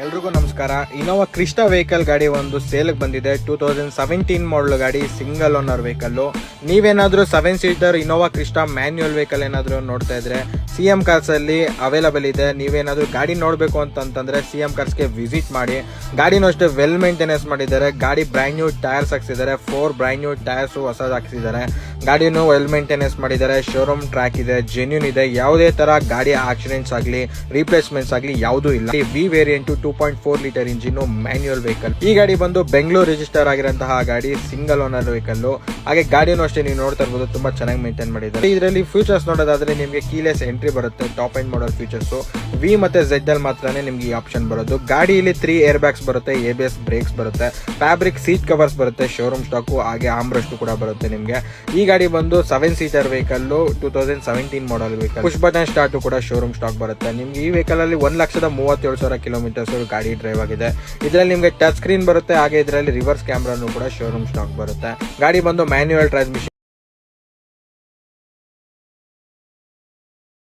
ಎಲ್ರಿಗೂ ನಮಸ್ಕಾರ. Innova Crysta vehicle ಗಾಡಿ ಒಂದು ಸೇಲ್ಗೆ ಬಂದಿದೆ. 2017 ಮಾಡಲ್ ಗಾಡಿ, ಸಿಂಗಲ್ ಓನರ್ ವೆಹಿಕಲ್. ನೀವೇನಾದ್ರೂ 7 seater Innova Crysta manual vehicle ಏನಾದ್ರು ನೋಡ್ತಾ ಇದ್ರೆ ಸಿಎಂ ಕಾರ್ಸ್ ಅಲ್ಲಿ ಅವೈಲಬಲ್ ಇದೆ. ನೀವೇನಾದ್ರೂ ಗಾಡಿ ನೋಡ್ಬೇಕು ಅಂತಂದ್ರೆ ಸಿಎಂ ಕಾರ್ಸ್ಗೆ ವಿಸಿಟ್ ಮಾಡಿ. ಗಾಡಿನೂ ಅಷ್ಟೇ ವೆಲ್ ಮೇಂಟೆನೆನ್ಸ್ ಮಾಡಿದ್ದಾರೆ. ಗಾಡಿ ಬ್ರ್ಯಾಂಡ್ ನ್ಯೂ ಟೈರ್ಸ್ ಹಾಕ್ಸಿದ್ದಾರೆ. 4 ಬ್ರ್ಯಾಂಡ್ ನ್ಯೂ ಟೈರ್ಸ್ ಹೊಸದ್ ಹಾಕ್ಸಿದ್ದಾರೆ. ಗಾಡಿನೂ ವೆಲ್ ಮೇಂಟೆನೆನ್ಸ್ ಮಾಡಿದ್ದಾರೆ. ಶೋರೂಮ್ ಟ್ರ್ಯಾಕ್ ಇದೆ, ಜೆನ್ಯೂನ್ ಇದೆ. ಯಾವುದೇ ತರ ಗಾಡಿ ಆಕ್ಸಿಡೆಂಟ್ಸ್ ಆಗಲಿ ರಿಪ್ಲೇಸ್ಮೆಂಟ್ಸ್ ಆಗಲಿ ಯಾವುದೂ ಇಲ್ಲ. V variant 2.4 litre engine manual vehicle. ಈ ಗಾಡಿ ಬಂದು ಬೆಂಗಳೂರು ರಿಜಿಸ್ಟರ್ ಆಗಿರುವಂತಹ ಗಾಡಿ, ಸಿಂಗಲ್ ಓನರ್ ವೆಹಿಕಲ್. ಹಾಗೆ ಗಾಡಿನೂ ಅಷ್ಟೇ ನೀವು ನೋಡ್ತಾ ಇರ್ಬೋದು, ತುಂಬಾ ಚೆನ್ನಾಗಿ ಮೇಂಟೈನ್ ಮಾಡಿದ್ದಾರೆ. ಇದರಲ್ಲಿ ಫ್ಯೂಚರ್ಸ್ ನೋಡೋದಾದ್ರೆ ನಿಮಗೆ ಕೀಲೆಸ್ ಎಂಟ್ರಿ ಬರುತ್ತೆ. Top end model features V ಮತ್ತೆ ಝೆಡ್ ಅಲ್ಲಿ ಮಾತ್ರನೇ ನಿಮ್ಗೆ ಈ ಆಪ್ಷನ್ ಬರೋದು. ಗಾಡಿಯಲ್ಲಿ 3 ಏರ್ ಬ್ಯಾಗ್ಸ್ ಬರುತ್ತೆ, ABS ಬ್ರೇಕ್ಸ್ ಬರುತ್ತೆ, ಫ್ಯಾಬ್ರಿಕ್ ಸೀಟ್ ಕವರ್ಸ್ ಬರುತ್ತೆ, ಶೋರೂಮ್ ಸ್ಟಾಕ್, ಹಾಗೆ ಆಮ್ರೆಸ್ಟ್ ಕೂಡ ಬರುತ್ತೆ ನಿಮ್ಗೆ. ಈ ಗಾಡಿ ಬಂದು 7 seater vehicle, 2017 model vehicle. Push button start ಕೂಡ ಶೋರೂಮ್ ಸ್ಟಾಕ್ ಬರುತ್ತೆ ನಿಮ್ಗೆ. ಈ ವೆಹಿಕಲ್ ಅಲ್ಲಿ 1,37,000 ಕಿಲೋಮೀಟರ್ಸ್ ಗಾಡಿ ಡ್ರೈವ್ ಆಗಿದೆ. ಇದರಲ್ಲಿ ನಿಮ್ಗೆ ಟಚ್ ಸ್ಕ್ರೀನ್ ಬರುತ್ತೆ, ಹಾಗೆ ಇದರಲ್ಲಿ ರಿವರ್ಸ್ ಕ್ಯಾಮ್ರಾನು ಕೂಡ ಶೋರೂಮ್ ಸ್ಟಾಕ್ ಬರುತ್ತೆ. ಗಾಡಿ ಬಂದು ಮ್ಯಾನ್ಯುಯಲ್ ಟ್ರಾನ್ಸ್ಮಿಷನ್